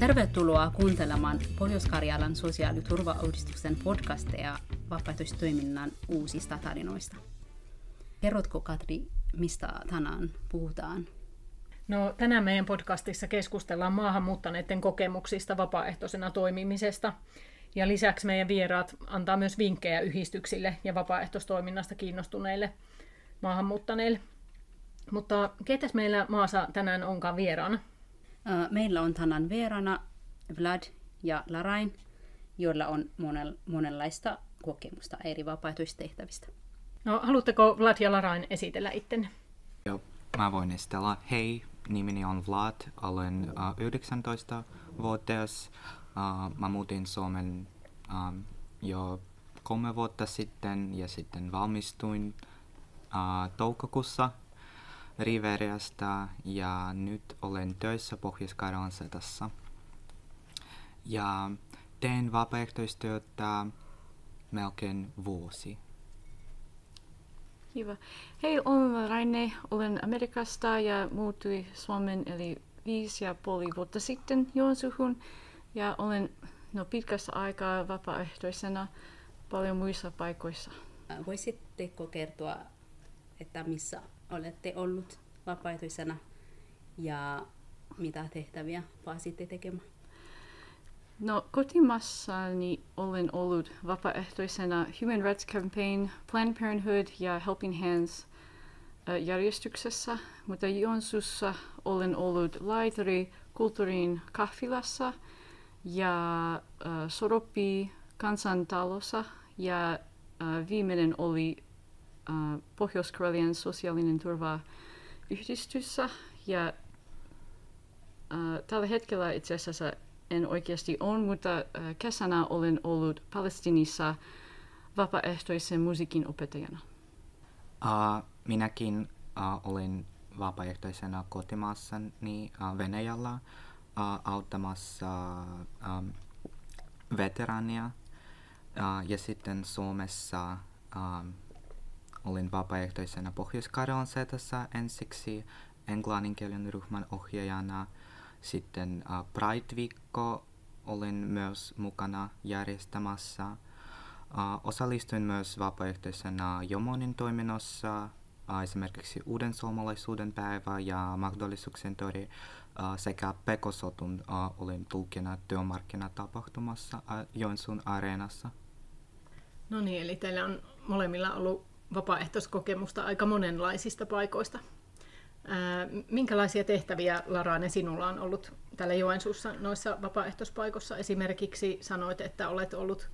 Tervetuloa kuuntelemaan Pohjois-Karjalan sosiaaliturvauudistuksen podcasteja vapaaehtoistoiminnan uusista tarinoista. Kerrotko, Katri, mistä tänään puhutaan? No, tänään meidän podcastissa keskustellaan maahanmuuttaneiden kokemuksista vapaaehtoisena toimimisesta. Ja lisäksi meidän vieraat antaa myös vinkkejä yhdistyksille ja vapaaehtoistoiminnasta kiinnostuneille maahanmuuttaneille. Mutta ketäs meillä maassa tänään onkaan vieraana? Meillä on tänään vieraana Vlad ja Larain, joilla on monenlaista kokemusta eri vapaaehtoistehtävistä. No, haluatteko Vlad ja Larain esitellä ittenne? Joo, mä voin esitellä. Hei, nimeni on Vlad, olen 19-vuotias. Mä muutin Suomen jo 3 vuotta sitten ja sitten valmistuin toukokuussa Riveriasta ja nyt olen töissä Pohjois-Karjalan Setassa. Ja teen vapaaehtoistyötä melkein vuosi. Kiva. Hei, olen Raine, olen Amerikasta ja muutuin Suomen eli 5,5 vuotta sitten Joensuuhun. Ja olen pitkästä aikaa vapaaehtoisena paljon muissa paikoissa. Voisitteko kertoa, että missä olette ollut vapaaehtoisena ja mitä tehtäviä pääsitte tekemään? No, kotimaassani olen ollut vapaaehtoisena Human Rights Campaign, Planned Parenthood ja Helping Hands järjestyksessä, mutta Joensuussa olen ollut laituri kulttuurin kahvilassa ja Soropi kansantalossa ja viimeinen oli Pohjois-Karjalan sosiaalinen turvayhdistyssä ja tällä hetkellä itse asiassa en oikeasti ole, mutta kesänä olen ollut Palestiinissa vapaaehtoisen musiikin opettajana. Minäkin olen vapaaehtoisena kotimaassani Venäjällä auttamassa veteraania ja sitten Suomessa olin vapaaehtoisena Pohjois-Karjalan Setassa ensiksi englanninkielinen ryhmän ohjaajana. Sitten Pride-viikko olin myös mukana järjestämässä. Osallistuin myös vapaaehtoisena Jomonin toiminnassa, esimerkiksi Uuden suomalaisuuden päivä ja Mahdollisuuksien tori sekä Pekosotun olin tulkina työmarkkinatapahtumassa Joensuun areenassa. No niin, eli teillä on molemmilla ollut vapaaehtoiskokemusta aika monenlaisista paikoista. Minkälaisia tehtäviä, Laraine, sinulla on ollut täällä Joensuussa noissa vapaaehtoispaikoissa? Esimerkiksi sanoit, että olet ollut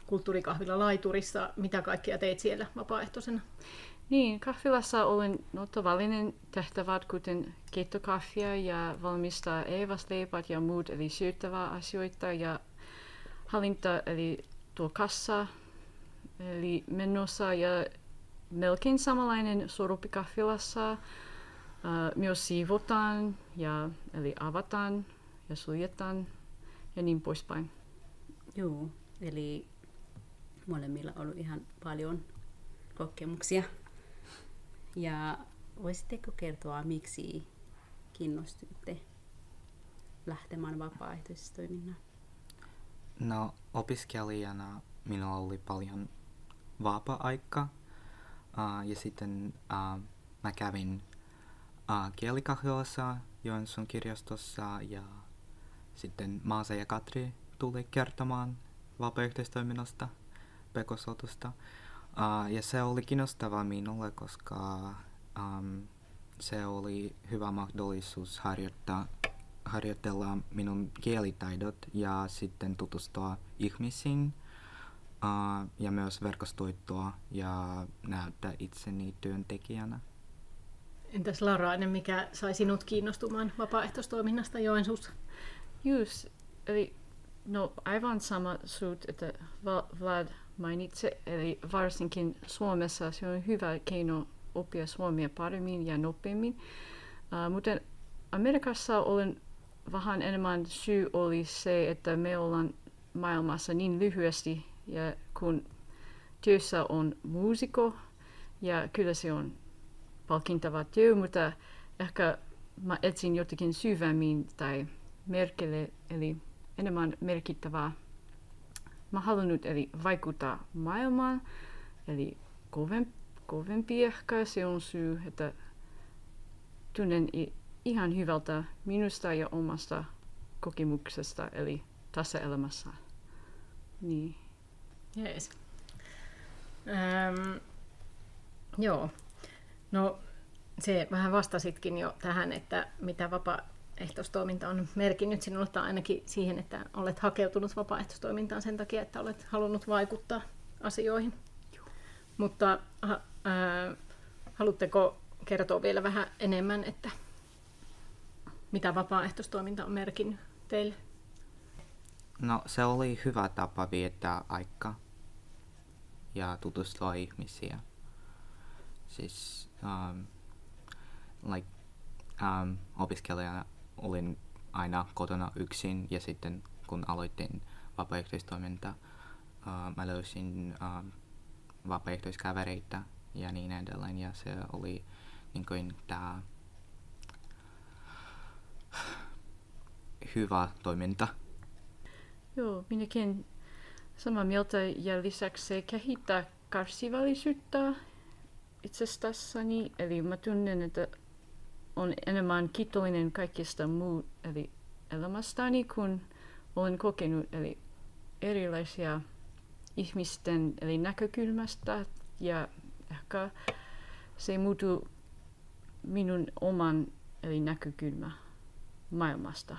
kulttuurikahvila laiturissa. Mitä kaikkea teit siellä vapaaehtoisena? Niin, kahvilassa olen tavallinen tehtävät, kuten keittokahvia ja valmistaa eivasleipät ja muut, eli syöttävää asioita ja hallinta, eli tuo kassa, eli menossa ja melkein samanlainen Soropi-kahvilassa. Myös siivotaan, eli avataan ja suljetaan ja niin poispäin. Joo, eli molemmilla on ollut ihan paljon kokemuksia. Ja voisitteko kertoa, miksi kiinnostuitte lähtemään vapaaehtoistoiminnaan? No, opiskelijana minulla oli paljon vapaa-aikaa ja sitten mä kävin kielikahvilassa Joensuun kirjastossa ja sitten Maasa ja Katri tuli kertomaan vapaaehtoistoiminnasta Pekosotusta. Ja se oli kiinnostavaa minulle, koska se oli hyvä mahdollisuus harjoitella minun kielitaidot ja sitten tutustua ihmisiin ja myös verkostoitua ja näyttää itseni työntekijänä. Entäs Laraine, mikä sai sinut kiinnostumaan vapaaehtoistoiminnasta Joensuussa? Just, eli aivan sama syyt, että Vlad mainitsi, eli varsinkin Suomessa se on hyvä keino oppia suomea paremmin ja nopeammin. Mutta Amerikassa olen vähän enemmän syy oli se, että me ollaan maailmassa niin lyhyesti ja kun työssä on muusikko ja kyllä se on palkintava työ, mutta ehkä mä etsin jotenkin syvemmin tai merkille, eli enemmän merkittävää. Mä halunnut eli vaikuttaa maailmaan, eli kovempi ehkä se on syy, että tunnen ihan hyvältä minusta ja omasta kokemuksesta, eli tässä elämässä. Niin. Jees. Joo. No se vähän vastasitkin jo tähän, että mitä vapaaehtoistoiminta on merkinnyt sinulle, tai ainakin siihen, että olet hakeutunut vapaaehtoistoimintaan sen takia, että olet halunnut vaikuttaa asioihin. Joo. Mutta haluatteko kertoa vielä vähän enemmän, että mitä vapaaehtoistoiminta on merkinnyt teille? No se oli hyvä tapa viettää aikaa ja tutustua ihmisiä. Siis opiskelijana olin aina kotona yksin ja sitten kun aloitin vapaaehtoistoimintaa, mä löysin vapaaehtoiskavereita ja niin edelleen ja se oli niin kuin tää hyvä toiminta. Joo, minäkin samaa mieltä ja lisäksi se kehittää kärsivällisyyttä itsestäni. Eli mä tunnen, että on enemmän kiitollinen kaikista muu eli elämästäni, kun olen kokenut eli erilaisia ihmisten eli näkökulmasta ja ehkä se muuttuu minun oman eli näkökulma maailmasta.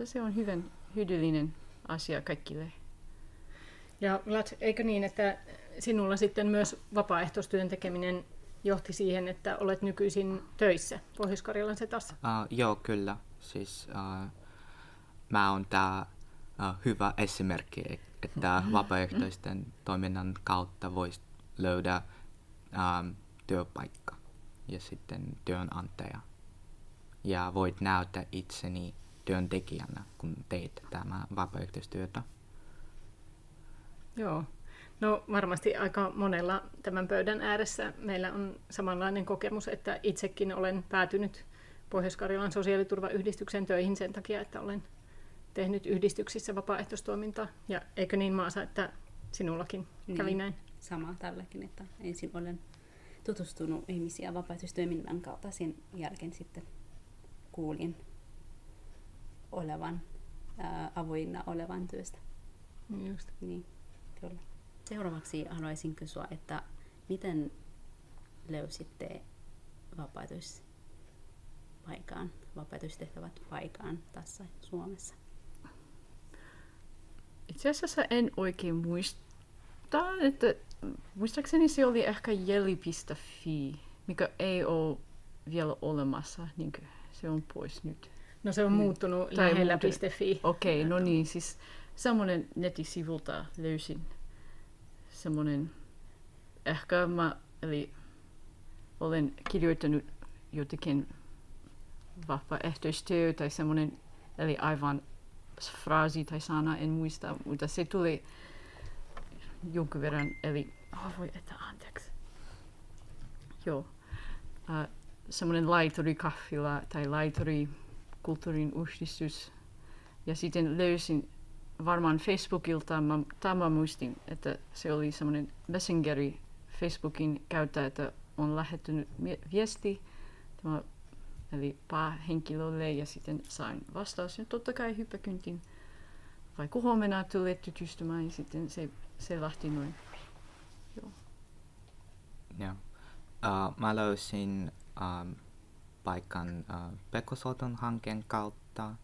Se on hyvin hyödyllinen asia kaikille. Ja Vlad, eikö niin, että sinulla sitten myös vapaaehtoistyön tekeminen johti siihen, että olet nykyisin töissä Pohjois-Karjalan Setassa? Joo, kyllä. Siis mä oon tää hyvä esimerkki, että vapaaehtoisten toiminnan kautta voisi löydä työpaikka ja sitten työnantaja. Ja voit näyttää itseni työntekijänä, kun teet tämä vapaaehtoistyötä. Joo. No varmasti aika monella tämän pöydän ääressä meillä on samanlainen kokemus, että itsekin olen päätynyt Pohjois-Karjalan sosiaaliturvayhdistyksen töihin sen takia, että olen tehnyt yhdistyksissä vapaaehtoistoimintaa. Ja eikö niin, Maasa, että sinullakin kävi näin? Sama tälläkin, että ensin olen tutustunut ihmisiä vapaaehtoistoiminnan kautta, sen jälkeen sitten kuulin avoinna olevan työstä. Just. Niin, kyllä. Seuraavaksi haluaisin kysyä, että miten löysitte vapaaehtoistehtävät paikaan tässä Suomessa? Itse asiassa en oikein muista, että muistaakseni se oli ehkä jelly.fi, mikä ei ole vielä olemassa, niin se on pois nyt. No se on muuttunut lähellä.fi. Okei, no niin, siis semmoinen nettisivulta löysin semmoinen, ehkä olen kirjoittanut jotakin vapaaehtoistyö tai semmoinen, eli aivan fraasi tai sana, en muista, mutta se tuli jonkun verran, eli anteeksi. Joo. Semmoinen laiturikaffila tai laiturikulttuurin yhdistys. Ja sitten löysin varmaan Facebookilta, mä muistin, että se oli semmoinen messengeri Facebookin käyttäjä, että on lähettänyt viesti eli päähenkilölle ja sitten sain vastaus. Ja totta kai hyppäkyntin vaikka huomenna tuli tutustumaan ja sitten se lähti noin. Joo. Yeah. Mä löysin paikan Pekosoton hankkeen kautta.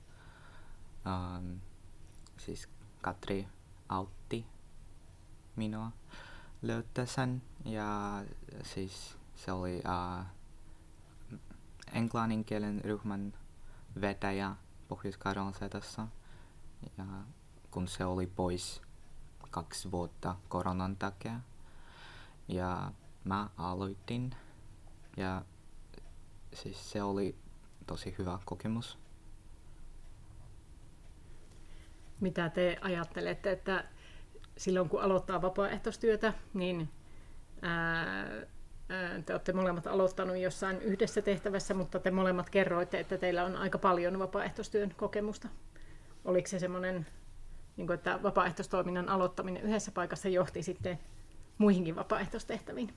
Siis Katri autti minua löytää sen ja siis se oli englannin kielen ryhmän vetäjä Pohjois-Karjalan Setassa ja kun se oli pois 2 vuotta koronan takia ja mä aloitin ja siis se oli tosi hyvä kokemus. Mitä te ajattelette, että silloin kun aloittaa vapaaehtoistyötä, niin te olette molemmat aloittanut jossain yhdessä tehtävässä, mutta te molemmat kerroitte, että teillä on aika paljon vapaaehtoistyön kokemusta. Oliko se semmoinen, että vapaaehtoistoiminnan aloittaminen yhdessä paikassa johti sitten muihinkin vapaaehtoistehtäviin?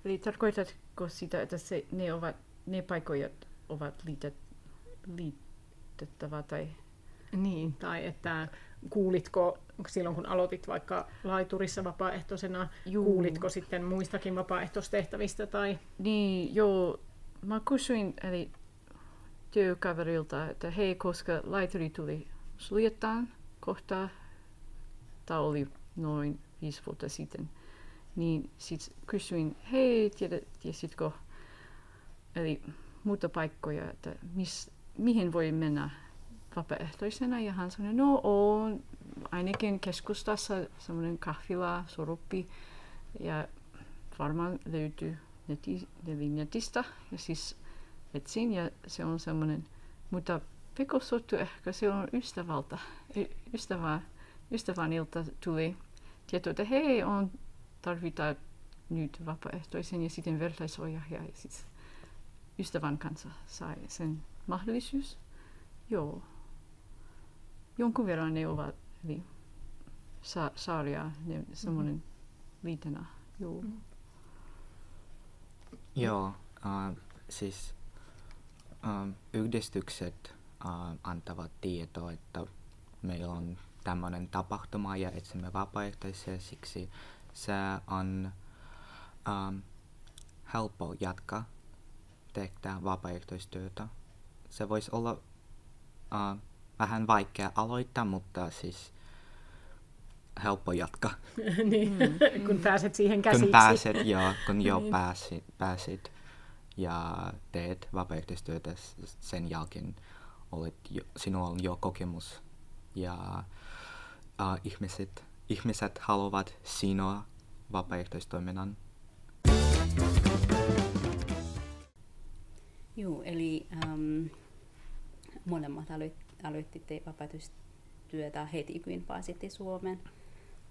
Eli tarkoitatko sitä, että ne paikoja ovat liitettävä tai... Niin, tai että kuulitko silloin, kun aloitit vaikka laiturissa vapaaehtoisena, kuulitko sitten muistakin vapaaehtoistehtävistä? Tai... Niin, joo. Mä kysyin eli työkaverilta, että hei, koska laituri tuli suljetaan kohta, tämä oli noin 5 vuotta sitten, niin sitten kysyin, hei, tiesitkö, eli muuta paikkoja, että mihin voi mennä vapaaehtoisena, ja hän sanoi, no on ainakin keskustassa semmoinen kahvila, soruppi, ja varmaan löytyy netistä, ja siis etsin, ja se on semmoinen, mutta pekosottu ehkä se on ystäväniltä tuli tieto, että hei, tarvitaan nyt vapaaehtoisen, ja sitten vertaisohjaaja, ja siis ystävän kanssa sai sen mahdollisuus. Joo. Jonkun verran ne ovat, eli sarja, semmoinen liitenä. Joo. Joo, siis yhdistykset antavat tietoa, että meillä on tämmöinen tapahtuma ja etsimme vapaaehtoisia, siksi se on helppo jatkaa tehdä vapaaehtoistyötä. Se voisi olla vähän vaikea aloittaa, mutta siis helppo jatkaa. Niin, kun pääset siihen käsiksi. Kun pääsit ja teet vapaaehtoistyötä, sen jälkeen sinulla on jo kokemus ja ihmiset haluavat sinua vapaaehtoistoiminnan. Joo, eli molemmat aloititte vapaaehtoistyötä heti, kun pääsitte Suomeen.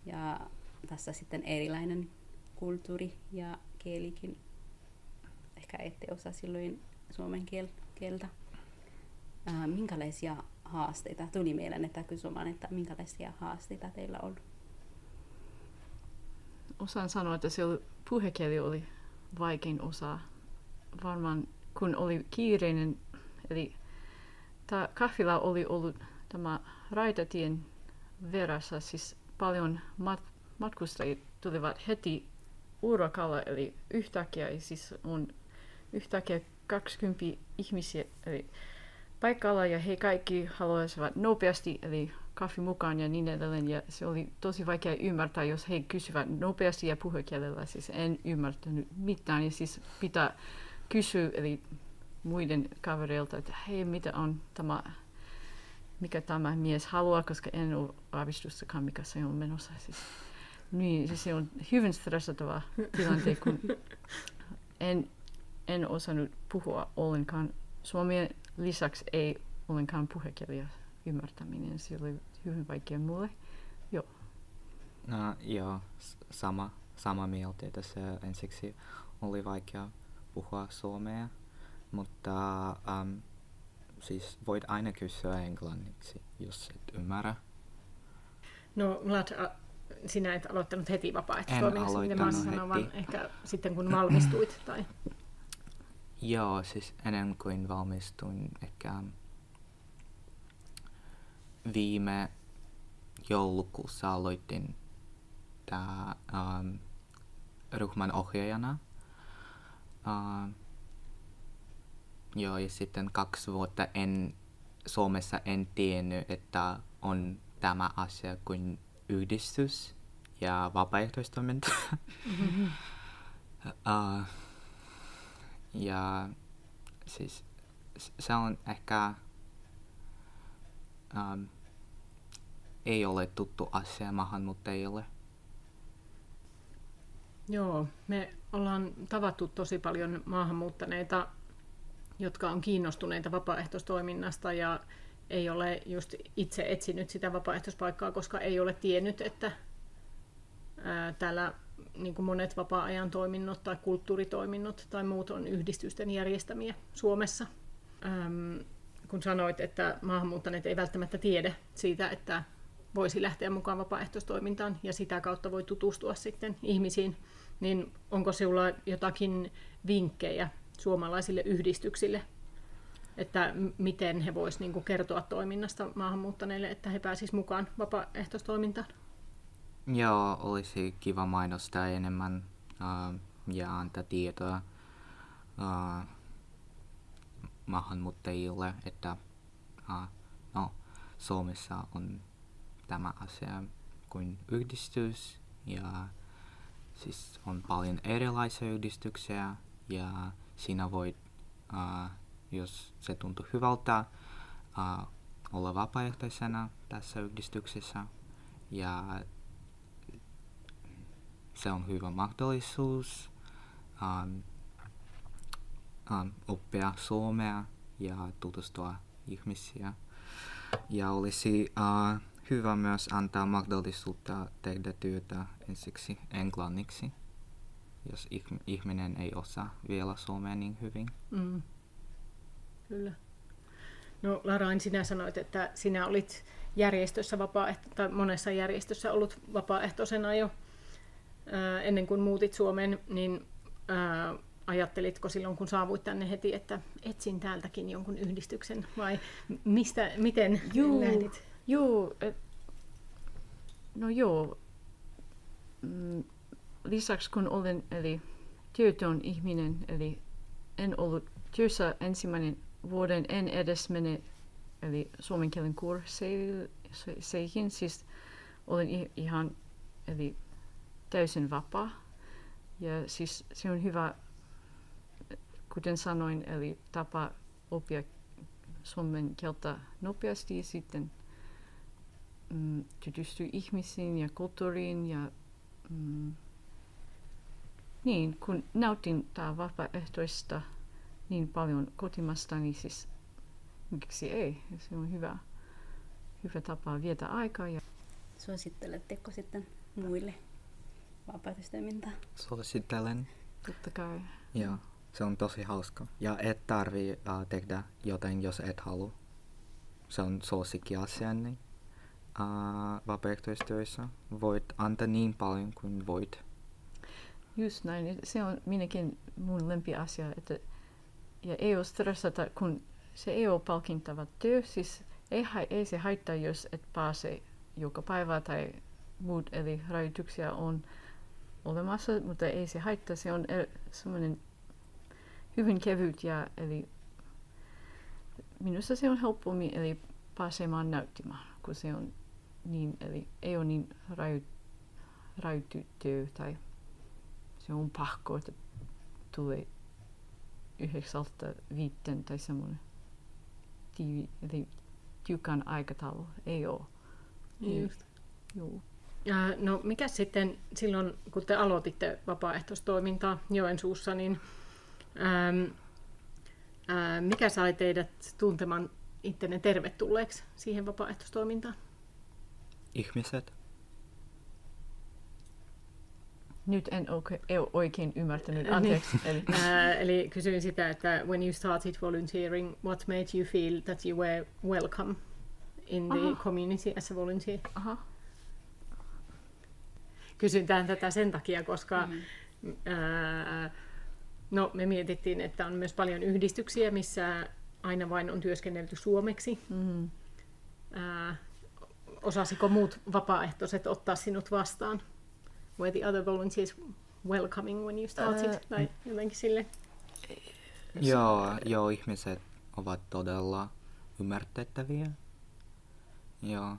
Ja tässä sitten erilainen kulttuuri ja kielikin. Ehkä ette osaa silloin suomen kieltä. Minkälaisia haasteita tuli mieleen, että kysymään, että minkälaisia haasteita teillä on? Osaan sanoa, että puhekieli oli vaikein osa. Varmaan kun oli kiireinen, eli tämä kahvila oli ollut tämä raitatien verässä, siis paljon matkustajia tulivat heti urakalla, eli yhtäkkiä, siis on yhtäkkiä 20 ihmisiä eli paikalla, ja he kaikki haluaisivat nopeasti, eli kahvi mukaan ja niin edelleen, ja se oli tosi vaikea ymmärtää, jos he kysyvät nopeasti ja puhekielellä, siis en ymmärtänyt mitään, ja siis pitää kysyä, eli muiden kavereilta, että hei, mitä on tämä, mikä tämä mies haluaa, koska en ole aavistustakaan, mikä se on menossa. Siis, niin, se on hyvin stressattava tilanne, kun en osannut puhua ollenkaan. Suomen lisäksi ei ollenkaan puhekieliä ymmärtäminen. Se oli hyvin vaikea mulle. Joo. Joo, sama mieltä, että se ensiksi oli vaikea puhua suomea, mutta siis voit aina kysyä englanniksi, jos et ymmärrä. No Vlad, sinä et aloittanut heti vapaaehtoistoiminnassa, miten mä sanon, vaan ehkä sitten kun valmistuit? Tai... Joo, siis ennen kuin valmistuin, ehkä viime joulukuussa aloitin ryhmän ohjaajana. Joo, ja sitten 2 vuotta Suomessa en tiennyt, että on tämä asia kuin yhdistys ja vapaaehtoistoiminta. Ja siis se on ehkä ei ole tuttu asia maahanmuuttajille. Joo, me ollaan tavattu tosi paljon maahanmuuttaneita, jotka on kiinnostuneita vapaaehtoistoiminnasta ja ei ole just itse etsinyt sitä vapaaehtoispaikkaa, koska ei ole tiennyt, että täällä niin kuin monet vapaa-ajan toiminnot tai kulttuuritoiminnot tai muut on yhdistysten järjestämiä Suomessa. Kun sanoit, että maahanmuuttaneet ei välttämättä tiedä siitä, että voisi lähteä mukaan vapaaehtoistoimintaan ja sitä kautta voi tutustua sitten ihmisiin, niin onko sinulla jotakin vinkkejä suomalaisille yhdistyksille, että miten he voisivat niin kuin kertoa toiminnasta maahanmuuttaneille, että he pääsisivät mukaan vapaaehtoistoimintaan? Joo, olisi kiva mainostaa enemmän ja antaa tietoa maahanmuuttajille, että Suomessa on tämä asia kuin yhdistys ja siis on paljon erilaisia yhdistyksiä ja siinä voit, jos se tuntuu hyvältä, olla vapaaehtoisena tässä yhdistyksessä ja se on hyvä mahdollisuus oppia suomea ja tutustua ihmisiä. Ja olisi hyvä myös antaa mahdollisuutta tehdä työtä ensiksi englanniksi, jos ihminen ei osaa vielä suomea niin hyvin. Kyllä. No Larain, sinä sanoit, että sinä olit järjestössä tai monessa järjestössä ollut vapaaehtoisena jo ennen kuin muutit Suomeen, niin ajattelitko silloin, kun saavuit tänne heti, että etsin täältäkin jonkun yhdistyksen vai miten lähdit? Lisäksi kun olen työtön ihminen, eli en ollut työssä ensimmäinen vuoden, en edes mene suomen kielen kursseihin, siis olen ihan täysin vapaa. Ja siis se on hyvä, kuten sanoin, eli tapa oppia suomen kieltä nopeasti, sitten tutustua ihmisiin ja kulttuuriin ja niin, kun nautin tää vapaaehtoista niin paljon kotimasta, niin siis miksi ei? Se on hyvä tapa viettää aikaa. Ja Suositteletteko sitten muille vapaaehtoistoimintaa? Suosittelen. totta kai. Joo, se on tosi hauska. Ja et tarvii tehdä jotain, jos et halua. Se on suosikkiasiani vapaaehtoistyössä. Voit antaa niin paljon kuin voit. Just näin. Se on minäkin mun lempiasia. Ja ei ole stressata, kun se ei ole palkintava työ. Siis ei se haittaa, jos et pääse joka päivä tai muut, eli rajoituksia on olemassa, mutta ei se haittaa. Se on semmoinen hyvin kevyt ja eli minusta se on helpommin eli pääsemään näyttämään, kun se on niin, eli ei ole niin rajoitettu tai se on pakko, että tulee 9-5 tai semmoinen eli tiukan aikataulu. Ei ole. Just. Joo. No mikä sitten silloin, kun te aloititte vapaaehtoistoimintaa Joensuussa, niin mikä sai teidät tuntemaan ittenne tervetulleeksi siihen vapaaehtoistoimintaan? Ihmiset. Nyt en oikein ymmärtänyt, anteeksi. Eli kysyin sitä, että when you started volunteering, what made you feel that you were welcome in the community as a volunteer? Kysytään tätä sen takia, koska me mietittiin, että on myös paljon yhdistyksiä, missä aina vain on työskennelty suomeksi. Osasiko muut vapaaehtoiset ottaa sinut vastaan? Were the other volunteers welcoming when you started? Tai jotenkin sille? Joo, ihmiset ovat todella ymmärrettäviä. Joo.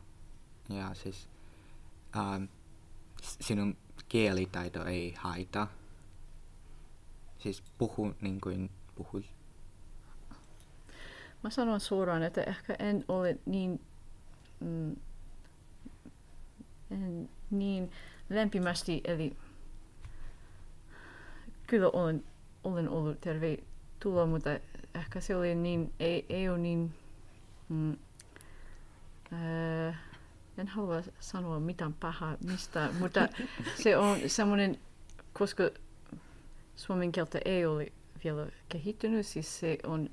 Ja siis sinun kielitaito ei haita. Siis puhu niin kuin puhut. Mä sanon suoraan, että ehkä en ole niin lämpimästi, eli kyllä olen ollut tervetuloa, mutta ehkä se oli niin, ei ole niin en halua sanoa mitään pahaa mistä, mutta se on semmoinen, koska suomen kieltä ei ole vielä kehittynyt, siis se on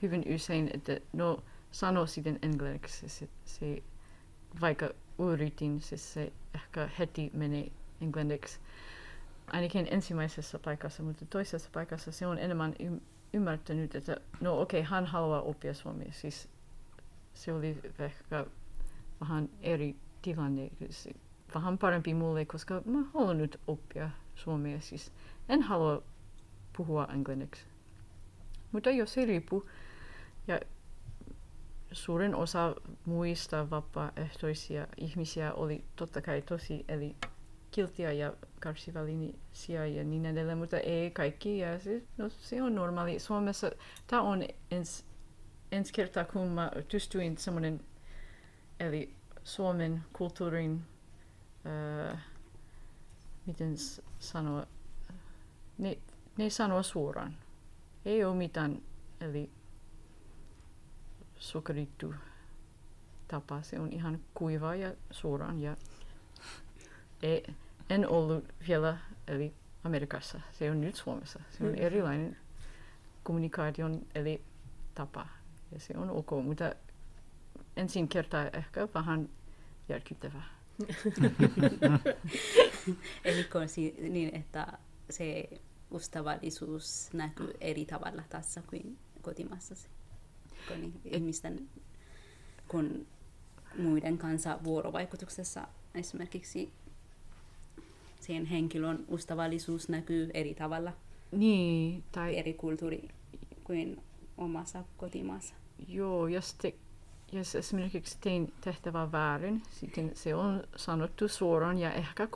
hyvin usein, että no sano sitten englanniksi, se vaikka yritin, siis se ehkä heti menee englanniksi. Ainakin ensimmäisessä paikassa, mutta toisessa paikassa se on enemmän ymmärtänyt, että no okei, hän haluaa oppia suomea. Siis se oli ehkä vähän eri tilanne, vähän parempi mulle, koska mä haluan nyt oppia suomea. Siis en halua puhua englanniksi. Mutta jos se riippuu, ja suurin osa muista vapaaehtoisia ihmisiä oli totta kai tosi eli kiltiä ja kärsivällisiä ja niin edelleen, mutta ei kaikki. Ja se on normaali. Suomessa tämä on ensi kertaa, kun mä tystyin semmoinen, eli Suomen kulttuurin, miten sanoa, ne sanoo suoraan. Ei ole mitään, eli sokerittu tapa. Se on ihan kuiva ja suoraan. Ja en ollut vielä eli Amerikassa. Se on nyt Suomessa. Se on erilainen kommunikaation eli tapa. Ja se on ok, mutta ensin kertaa ehkä vähän järkyttävää. Eli niin, että se ystävällisyys näkyy eri tavalla tässä kuin kotimaassa. Niin, ihmisten kun muiden kanssa vuorovaikutuksessa esimerkiksi siihen henkilön ystävällisyys näkyy eri tavalla. Niin, tai eri kulttuuri kuin omassa kotimaassa. Joo, jos esimerkiksi tein tehtävää väärin, sitten se on sanottu suoraan ja ehkä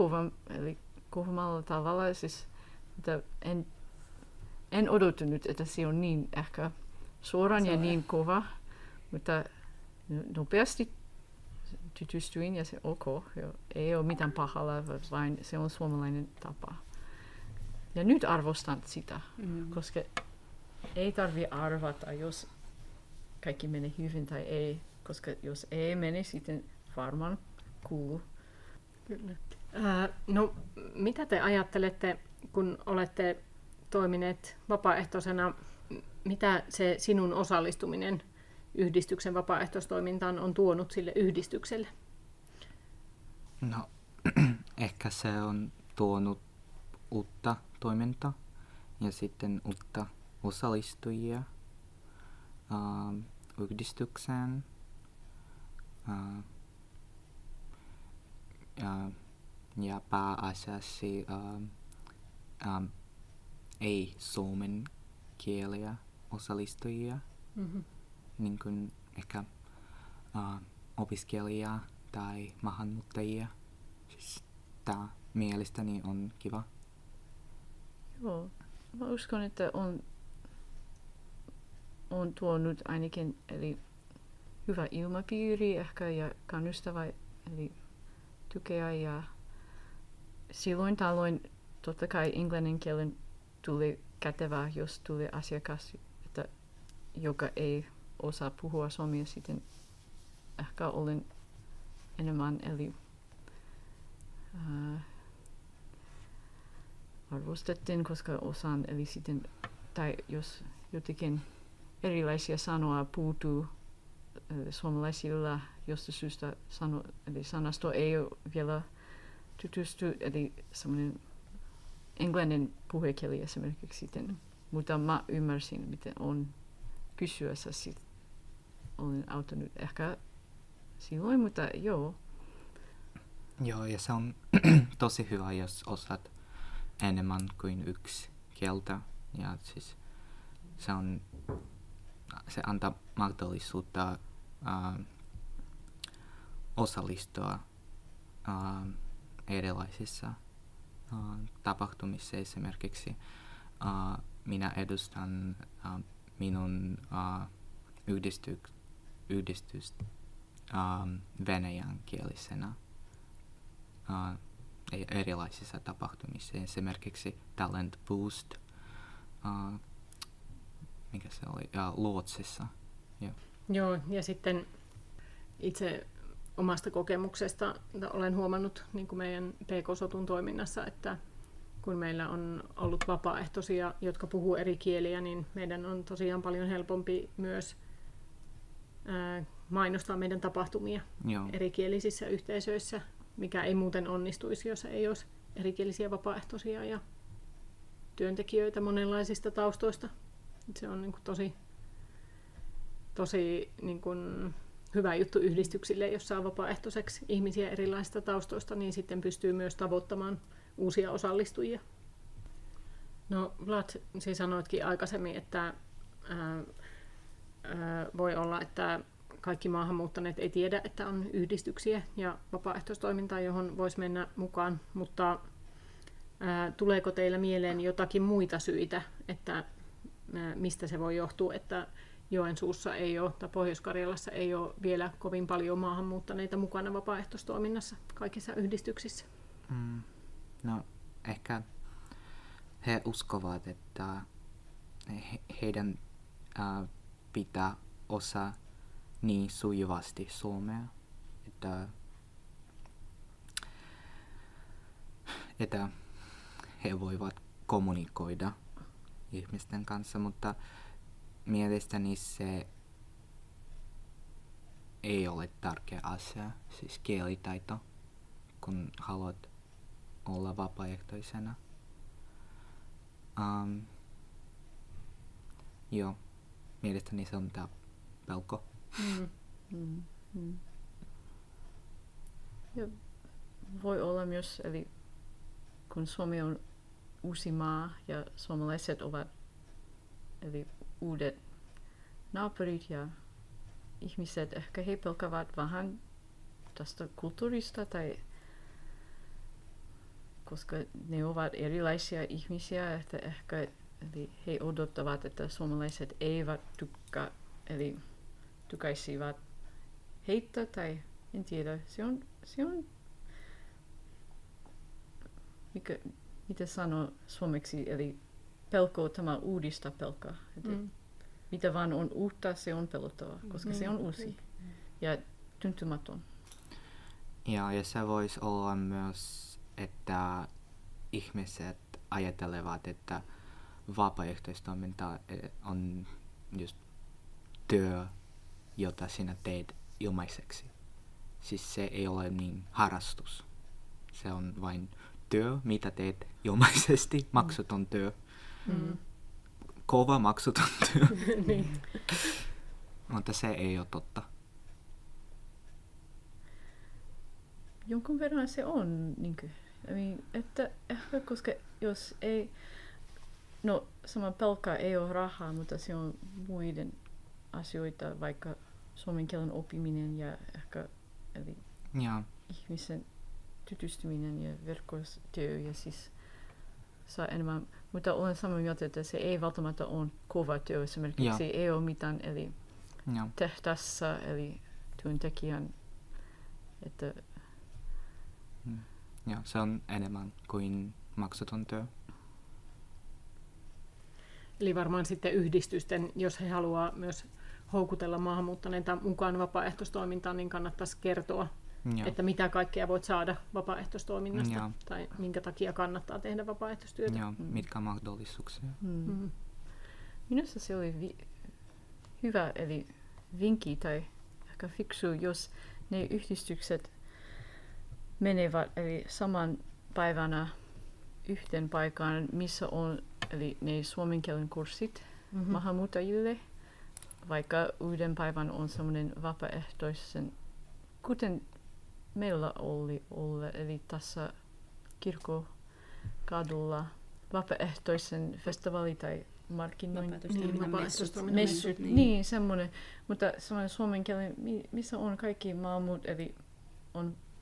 kovemmalla tavalla. Siis, että en odottanut, että se on niin ehkä suoraan ja niin kova, mutta nopeasti tutustyin ja se ok. Ei ole mitään pahalla, vain se on suomalainen tapa. Ja nyt arvostan sitä, koska ei tarvitse arvata, jos kaikki menee hyvin tai ei, koska jos ei mene, sitten varmaan kuuluu. Kyllä. No, mitä te ajattelette, kun olette toimineet vapaaehtoisena, mitä se sinun osallistuminen yhdistyksen vapaaehtoistoimintaan on tuonut sille yhdistykselle? No, ehkä se on tuonut uutta toimintaa ja sitten uutta osallistujia yhdistykseen. Ja pääasiassa ei suomen kieliä osallistujia, niin kuin ehkä opiskelijaa tai maahanmuuttajia. Siis tämä mielestäni on kiva. Joo, mä uskon, että on tuonut ainakin eli hyvä ilmapiiri ehkä ja kannustava eli tukea ja silloin tällöin totta kai englannin kielen tuli kätevää, jos tuli asiakas, että joka ei osaa puhua suomea, sitten ehkä olen enemmän eli arvostettiin, koska osaan eli sitten tai jos jotenkin erilaisia sanoja puuttuu suomalaisilla, josta syystä eli sanasto ei ole vielä tutustu, eli semmoinen englannin puhekieli esimerkiksi sitten. Mutta mä ymmärsin, miten on kysyessä sitten. Olen auttanut ehkä silloin, mutta joo. Joo, ja se on tosi hyvä, jos osaat enemmän kuin yksi kieltä. Ja siis se antaa mahdollisuutta osallistua erilaisissa tapahtumissa. Esimerkiksi minä edustan minun yhdistystä venäjänkielisenä erilaisissa tapahtumissa. Esimerkiksi Talent Boost, mikä se oli, Luotsissa. Joo, ja sitten itse omasta kokemuksesta olen huomannut niin kuin meidän PK-sotun toiminnassa, että kun meillä on ollut vapaaehtoisia, jotka puhuu eri kieliä, niin meidän on tosiaan paljon helpompi myös mainostaa meidän tapahtumia erikielisissä yhteisöissä, mikä ei muuten onnistuisi, jos ei olisi erikielisiä vapaaehtoisia ja työntekijöitä monenlaisista taustoista. Se on niin kuin tosi niin kuin hyvä juttu yhdistyksille, jos saa vapaaehtoiseksi ihmisiä erilaisista taustoista, niin sitten pystyy myös tavoittamaan uusia osallistujia. No Vlad, siis sanoitkin aikaisemmin, että voi olla, että kaikki maahanmuuttaneet ei tiedä, että on yhdistyksiä ja vapaaehtoistoimintaa, johon voisi mennä mukaan, mutta tuleeko teillä mieleen jotakin muita syitä, että mistä se voi johtua, että Joensuussa ei ole, tai Pohjois-Karjalassa ei ole vielä kovin paljon maahanmuuttaneita mukana vapaaehtoistoiminnassa kaikissa yhdistyksissä? No ehkä he uskovat, että heidän pitää osaa niin sujuvasti suomea, että he voivat kommunikoida ihmisten kanssa, mutta mielestäni se ei ole tärkeä asia, siis kielitaito, kun haluat olla vapaaehtoisena. Joo, mielestäni se on tämä pelko. Ja voi olla myös, eli kun Suomi on uusi maa ja suomalaiset ovat eli uudet naapurit ja ihmiset, ehkä he pelkävät vähän tästä kulttuurista, tai koska ne ovat erilaisia ihmisiä, että ehkä eli he odottavat, että suomalaiset eivät tykkää, eli tykkäisivät heitä, tai en tiedä, se on mitä sanoo suomeksi, eli pelko, tämä uudista pelkoa. Mitä vaan on uutta, se on pelottavaa, koska se on uusi ja tuntumaton. Ja se voisi olla myös, että ihmiset ajattelevat, että vapaaehtoistoiminta on just työ, jota sinä teet ilmaiseksi. Siis se ei ole niin harrastus. Se on vain työ, mitä teet ilmaisesti, maksuton työ. Kova maksuton työ. Niin. Mutta se ei ole totta. Jonkun verran se on, niin kuin, että ehkä koska jos ei, no sama pelkkä ei ole rahaa, mutta se on muiden asioita, vaikka suomen kielen oppiminen ja ehkä eli ihmisen tutustuminen ja verkkotyö ja siis saa enemmän. Mutta olen samaa mieltä, että se ei välttämättä ole kova työ. Esimerkiksi ei ole mitään eli tehtässä eli työntekijän. Että se on enemmän kuin maksuton työ. Eli varmaan sitten yhdistysten, jos he haluaa myös houkutella maahanmuuttaneita mukaan vapaaehtoistoimintaan, niin kannattaisi kertoa, että mitä kaikkea voit saada vapaaehtoistoiminnasta tai minkä takia kannattaa tehdä vapaaehtoistyötä. Mitkä mahdollisuuksia. Minusta se oli hyvä, eli vinkki tai ehkä fiksu, jos ne yhdistykset menevät eli saman päivänä yhteen paikkaan, missä on eli ne suomen kielen kurssit maahanmuuttajille, vaikka yhden päivän on semmoinen vapaaehtoisen, kuten meillä oli eli tässä kirkkokadulla vapaaehtoisen festivaali tai Vapaaehtoistoiminnan messut. Niin, semmoinen. Mutta semmoinen suomen kielen, missä on kaikki maahanmuut, eli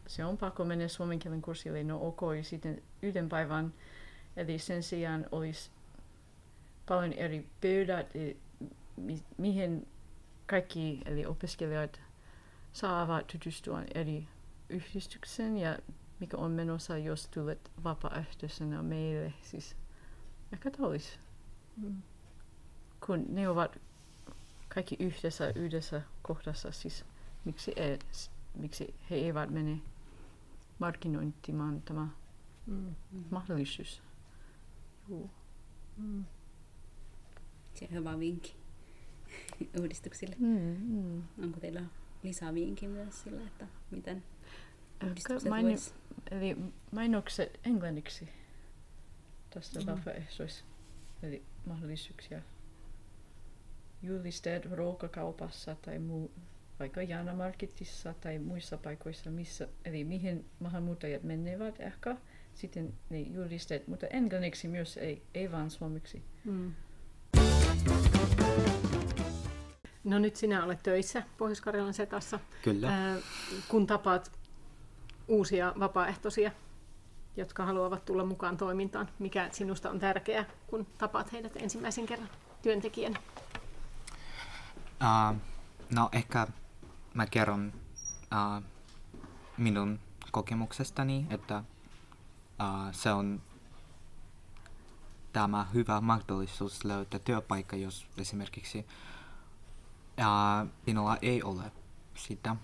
se on pakko mennä suomen kielen kurssille, no ok, ja sitten yhden päivän, eli sen sijaan olisi paljon eri pöydät, mihin kaikki eli opiskelijat saavat tutustua eri yhdistyksen ja mikä on menossa, jos tulet vapaaehtoisena meille. Siis ehkä tämä olisi, kun ne ovat kaikki yhdessä kohdassa, siis miksi ei miksi he eivät mene markkinointimaan tämä mahdollisuus. Joo. Se on hyvä vinkki uudistuksille. Onko teillä lisävinkki myös sillä, että miten uudistukset voisi? Eli mainokset englanniksi tästä vapaaehtois, eli mahdollisuuksia. Julisteet ruokakaupassa tai vaikka Jaana-marketissa tai muissa paikoissa, eli mihin maahanmuuttajat menevät ehkä. Sitten ne julisteet, mutta englanniksi myös, ei vaan suomeksi. No nyt sinä olet töissä Pohjois-Karjalan Setassa. Kyllä. Kun tapaat uusia vapaaehtoisia, jotka haluavat tulla mukaan toimintaan, mikä sinusta on tärkeää, kun tapaat heidät ensimmäisen kerran työntekijänä? No ehkä mä kerron minun kokemuksestani, että se on tämä hyvä mahdollisuus löytää työpaikka, jos esimerkiksi minulla ei ole sitä.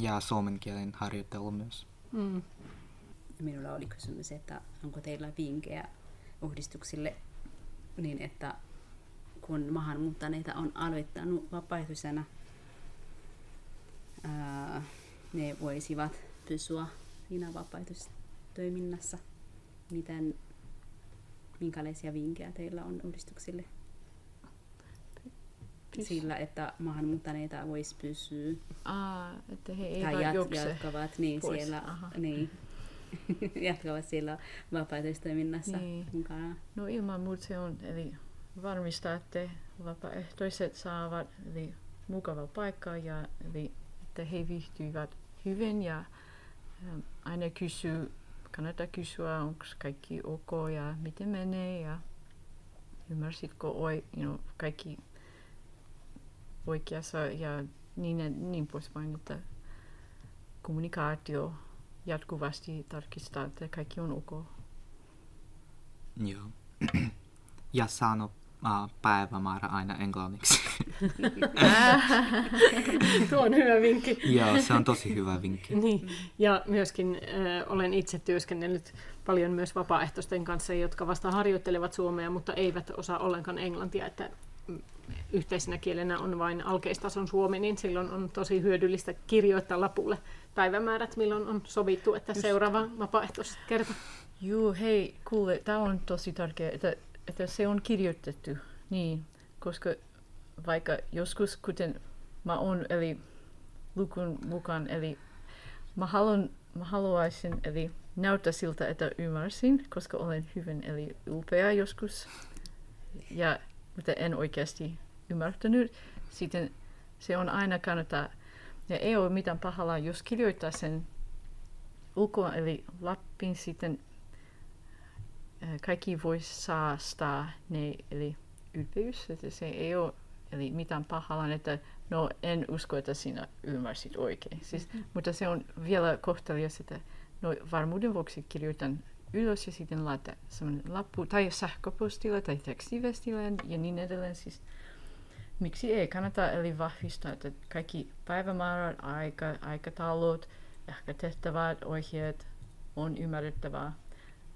Ja suomen kielen harjoittelu myös. Minulla oli kysymys, että onko teillä vinkkejä uudistuksille niin, että kun maahanmuuttaneita on aloittanut vapaaehtoisena, ne voisivat pysyä siinä vapaaehtoistoiminnassa. Minkälaisia vinkkejä teillä on uudistuksille? Sillä, että maahanmuuttaneita voisi pysyä. Että he eivät jatkavat siellä, jatkavat siellä vapaaehtoistoiminnassa mukana. No ilman muuta se on, eli varmistaa, että vapaaehtoiset saavat eli mukava paikka ja eli, että he viihtyvät hyvin ja aina kannattaa kysyä, onko kaikki ok ja miten menee ja ymmärsitkö kaikki oikeassa ja niin poispäin, että kommunikaatio jatkuvasti tarkistaa, että kaikki on ok. Joo. Ja sano päivämäärä aina englanniksi. Tuo on hyvä vinkki. Joo, se on tosi hyvä vinkki. Niin. Ja myöskin olen itse työskennellyt paljon myös vapaaehtoisten kanssa, jotka vasta harjoittelevat suomea, mutta eivät osaa ollenkaan englantia, että yhteisenä kielenä on vain alkeistason suomi, niin silloin on tosi hyödyllistä kirjoittaa lapulle päivämäärät, milloin on sovittu, että seuraava vapaaehtoiskerta. Joo, hei, kuule, tämä on tosi tärkeää, että se on kirjoitettu, niin, koska vaikka joskus, kuten mä oon, eli lukun mukaan, eli mä haluaisin, eli näyttää siltä, että ymmärsin, koska olen hyvin, eli ylpeä joskus, mutta en oikeasti ymmärtänyt. Sitten se on aina kannattaa, ja ei ole mitään pahalla, jos kirjoittaa sen ulkoa, eli Lappiin sitten kaikki voi saastaa ne, eli ylpeys, että se ei ole eli mitään pahalla, että no en usko, että sinä ymmärsit oikein. Siis, mutta se on vielä kohtelias, että no varmuuden vuoksi kirjoitan ylös ja sitten laittaa sellainen lappu tai sähköpostilla tai tekstiviestillä ja niin edelleen. Siis, miksi ei kannata eli vahvistaa, että kaikki päivämäärät, aikataulut, ehkä tehtävät, ohjeet on ymmärrettävää.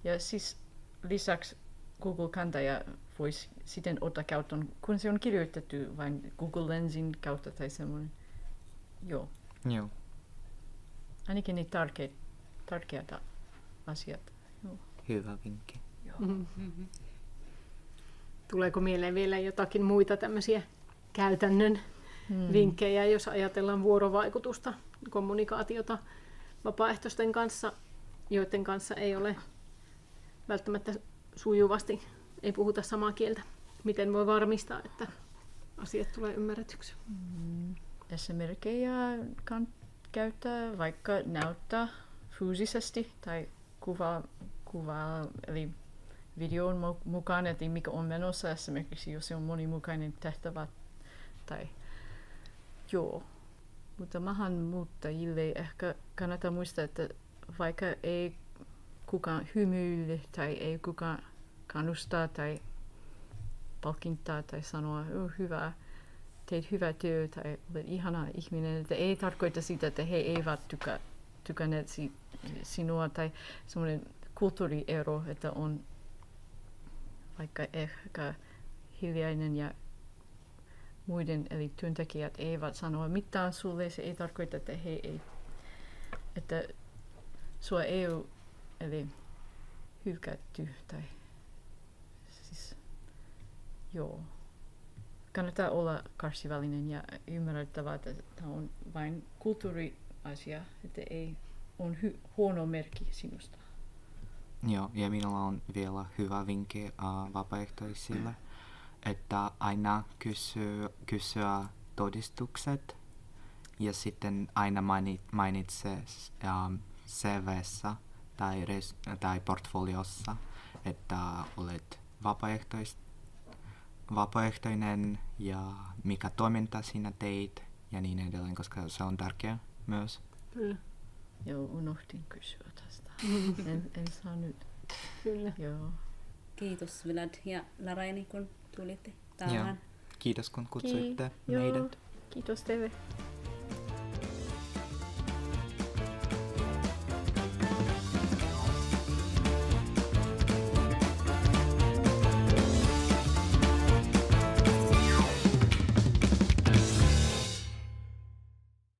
Ja siis lisäksi Google-kantaja voisi sitten ottaa käyttöön, kun se on kirjoitettu vain Google Lensin kautta tai semmoinen. Joo. Ainakin niin tärkeitä asiat. Joo. Hyvä vinkki. Tuleeko mieleen vielä jotakin muita tämmöisiä käytännön vinkkejä, jos ajatellaan vuorovaikutusta, kommunikaatiota vapaaehtoisten kanssa, joiden kanssa ei ole välttämättä sujuvasti, ei puhuta samaa kieltä. Miten voi varmistaa, että asiat tulee ymmärretyksi? Esimerkkejä käyttää, vaikka näyttää fyysisesti tai kuvaa eli videon mukaan, että mikä on menossa esimerkiksi, jos se on monimutkainen tehtävä. Tai, joo. Mutta maahanmuuttajille ehkä kannattaa muistaa, että vaikka ei kukaan hymyile tai ei kukaan kannustaa tai palkintaa tai sanoa hyvää, teet hyvää työtä tai olet ihana ihminen. Että ei tarkoita sitä, että he eivät tykänneet sinua tai semmoinen kulttuuriero, että on vaikka ehkä hiljainen ja muiden eli työntekijät eivät sanoa mitään sulle. Se ei tarkoita, että että sua ei ole eli hykätty tai siis joo. Kannattaa olla kärsivällinen ja ymmärrettävä, että tämä on vain kulttuuriasia, että ei on huono merkki sinusta. Joo, ja minulla on vielä hyvä vinkki vapaaehtoisille, että aina kysyä todistukset ja sitten aina mainitse CV:ssä tai portfoliossa, että olet vapaaehtoinen ja mikä toiminta sinä teit ja niin edelleen, koska se on tärkeää myös. Kyllä. Joo, unohdin kysyä tästä. en saa nyt. Kyllä. Joo. Kiitos Vlad ja Laraini, kun tulitte tähän. Kiitos kun kutsuitte meidät. Kiitos teille.